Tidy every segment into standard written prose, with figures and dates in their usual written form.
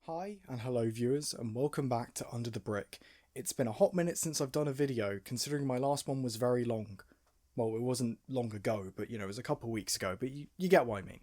Hi and hello viewers and welcome back to Under the Brick. It's been a hot minute since I've done a video, considering my last one was very long. Well, it wasn't long ago, but it was a couple of weeks ago, but you get what I mean.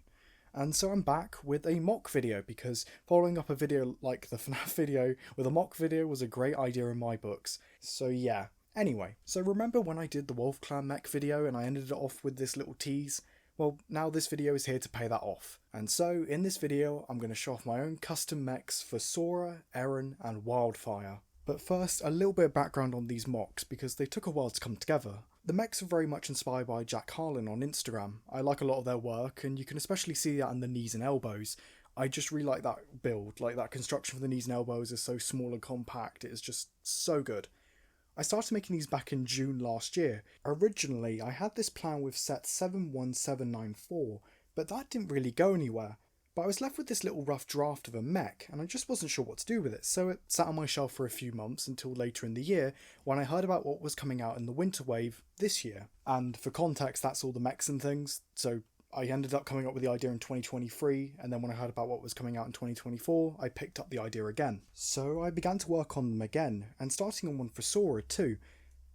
And so I'm back with a mock video because following up a video like the FNAF video with a mock video was a great idea in my books. So yeah. Anyway, so remember when I did the Wolf Clan mech video and I ended it off with this little tease? Well, now this video is here to pay that off. And so, in this video, I'm going to show off my own custom mechs for Sora, Arin, and Wyldfyre. But first, a little bit of background on these mocks, because they took a while to come together. The mechs are very much inspired by Jack Harlan on Instagram. I like a lot of their work, and you can especially see that in the knees and elbows. I just really like that build, like that construction for the knees and elbows is so small and compact, it is just so good. I started making these back in June last year. Originally, I had this plan with set 71794, but that didn't really go anywhere. But I was left with this little rough draft of a mech, and I just wasn't sure what to do with it, so it sat on my shelf for a few months until later in the year, when I heard about what was coming out in the winter wave this year. And for context, that's all the mechs and things, so I ended up coming up with the idea in 2023, and then when I heard about what was coming out in 2024, I picked up the idea again. So I began to work on them again, and starting on one for Sora too.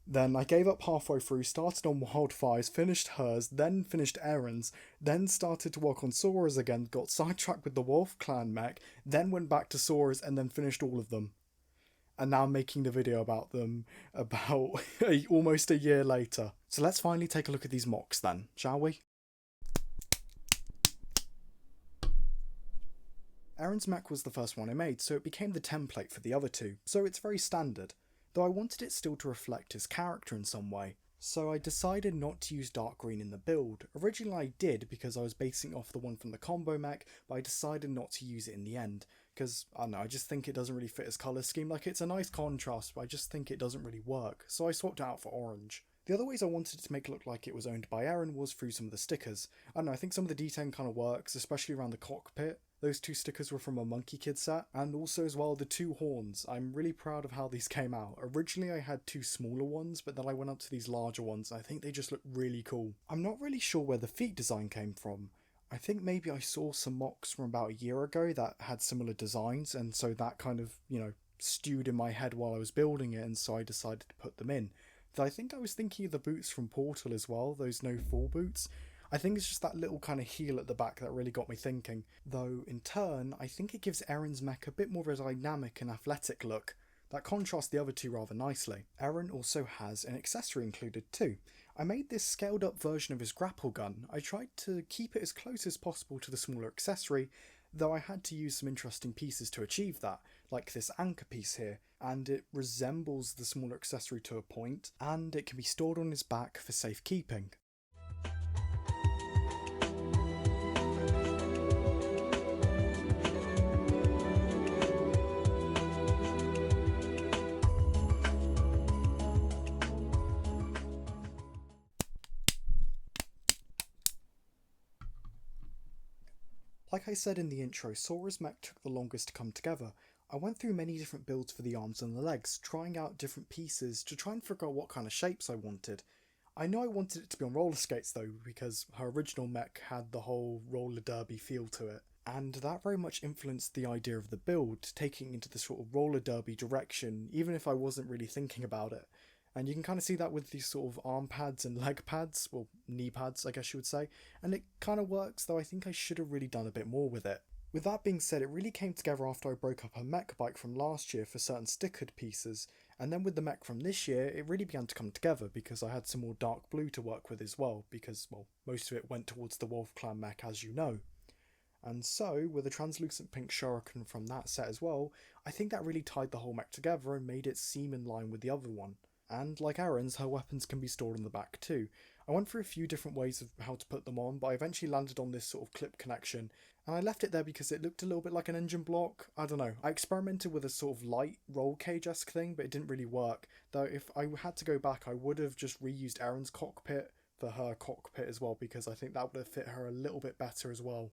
Then I gave up halfway through, started on Wyldfyre's, finished hers, then finished Arin's, then started to work on Sora's again, got sidetracked with the Wolf Clan mech, then went back to Sora's and then finished all of them. And now I'm making the video about them about almost a year later. So let's finally take a look at these mocks then, shall we? Arin's mech was the first one I made, so it became the template for the other two, so it's very standard, though I wanted it still to reflect his character in some way. So I decided not to use dark green in the build. Originally I did because I was basing off the one from the combo mech, but I decided not to use it in the end, because, I don't know, I just think it doesn't really fit his colour scheme. Like, it's a nice contrast, but I just think it doesn't really work, so I swapped it out for orange. The other ways I wanted it to make it look like it was owned by Arin was through some of the stickers. I don't know, I think some of the detailing kind of works, especially around the cockpit. Those two stickers were from a Monkey Kid set, and also as well the two horns. I'm really proud of how these came out. Originally I had two smaller ones, but then I went up to these larger ones, and I think they just look really cool. I'm not really sure where the feet design came from. I think maybe I saw some mocks from about a year ago that had similar designs, and so that kind of, stewed in my head while I was building it, and so I decided to put them in. Though I think I was thinking of the boots from Portal as well, those no fall boots. I think it's just that little kind of heel at the back that really got me thinking, though in turn I think it gives Arin's mech a bit more of a dynamic and athletic look that contrasts the other two rather nicely. Arin also has an accessory included too. I made this scaled up version of his grapple gun. I tried to keep it as close as possible to the smaller accessory, though I had to use some interesting pieces to achieve that, like this anchor piece here, and it resembles the smaller accessory to a point, and it can be stored on his back for safekeeping. Like I said in the intro, Sora's mech took the longest to come together. I went through many different builds for the arms and the legs, trying out different pieces to try and figure out what kind of shapes I wanted. I know I wanted it to be on roller skates though, because her original mech had the whole roller derby feel to it. And that very much influenced the idea of the build, taking into the sort of roller derby direction, even if I wasn't really thinking about it. And you can kind of see that with these sort of arm pads and leg pads, well, knee pads, I guess you would say. And it kind of works, though I think I should have really done a bit more with it. With that being said, it really came together after I broke up her mech bike from last year for certain stickered pieces. And then with the mech from this year, it really began to come together because I had some more dark blue to work with as well, because, well, most of it went towards the Wolf Clan mech, as you know. And so, with a translucent pink shuriken from that set as well, I think that really tied the whole mech together and made it seem in line with the other one. And like Arin's, her weapons can be stored on the back too. I went through a few different ways of how to put them on, but I eventually landed on this sort of clip connection, and I left it there because it looked a little bit like an engine block. I don't know, I experimented with a sort of light roll cage-esque thing, but it didn't really work, though if I had to go back I would have just reused Arin's cockpit for her cockpit as well, because I think that would have fit her a little bit better as well.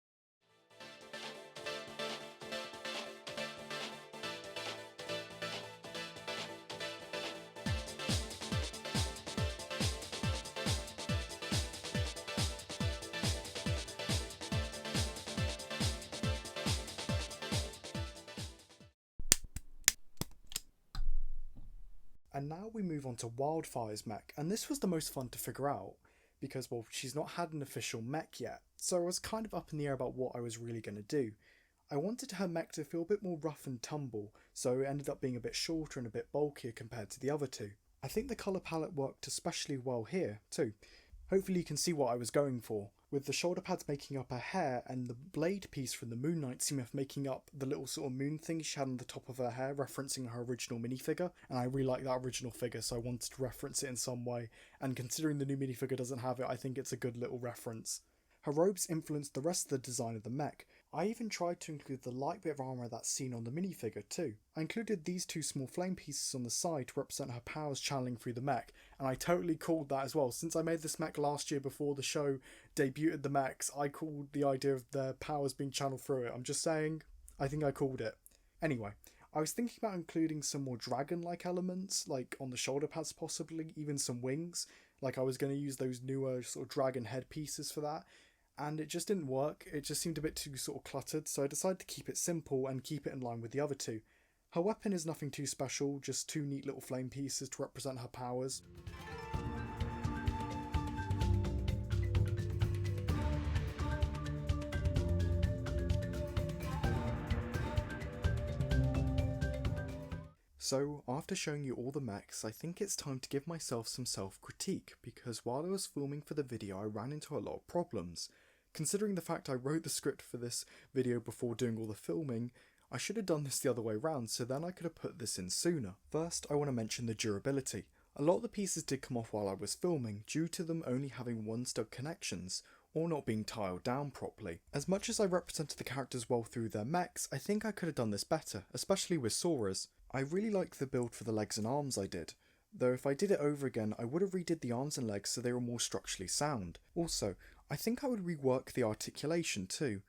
And now we move on to Wyldfyre's mech, and this was the most fun to figure out, because, well, she's not had an official mech yet, so I was kind of up in the air about what I was really going to do. I wanted her mech to feel a bit more rough and tumble, so it ended up being a bit shorter and a bit bulkier compared to the other two. I think the colour palette worked especially well here, too. Hopefully you can see what I was going for, with the shoulder pads making up her hair and the blade piece from the Moon Knight CMF making up the little sort of moon thing she had on the top of her hair, referencing her original minifigure, and I really like that original figure, so I wanted to reference it in some way, and considering the new minifigure doesn't have it, I think it's a good little reference. Her robes influenced the rest of the design of the mech. I even tried to include the light bit of armour that's seen on the minifigure too. I included these two small flame pieces on the side to represent her powers channeling through the mech, and I totally called that as well. Since I made this mech last year before the show debuted the mechs, I called the idea of their powers being channeled through it. I'm just saying, I think I called it. Anyway, I was thinking about including some more dragon-like elements, like on the shoulder pads possibly, even some wings. Like I was going to use those newer sort of dragon head pieces for that. And it just didn't work, it just seemed a bit too sort of cluttered, so I decided to keep it simple and keep it in line with the other two. Her weapon is nothing too special, just two neat little flame pieces to represent her powers. So, after showing you all the mechs, I think it's time to give myself some self-critique, because while I was filming for the video I ran into a lot of problems. Considering the fact I wrote the script for this video before doing all the filming, I should have done this the other way around, so then I could have put this in sooner. First, I want to mention the durability. A lot of the pieces did come off while I was filming, due to them only having one stud connections, or not being tiled down properly. As much as I represented the characters well through their mechs, I think I could have done this better, especially with Sora's. I really like the build for the legs and arms I did, though if I did it over again I would have redid the arms and legs so they were more structurally sound. Also, I think I would rework the articulation too.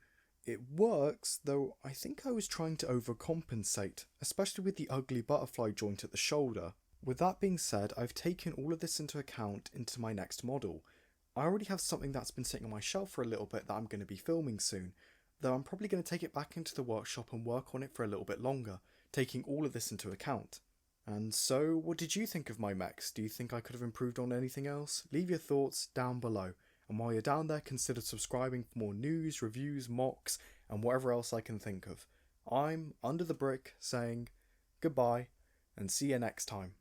It works, though I think I was trying to overcompensate, especially with the ugly butterfly joint at the shoulder. With that being said, I've taken all of this into account into my next model. I already have something that's been sitting on my shelf for a little bit that I'm going to be filming soon, though I'm probably going to take it back into the workshop and work on it for a little bit longer, taking all of this into account. And so, what did you think of my mechs? Do you think I could have improved on anything else? Leave your thoughts down below. And while you're down there, consider subscribing for more news, reviews, MOCs, and whatever else I can think of. I'm Under the Brick saying goodbye, and see you next time.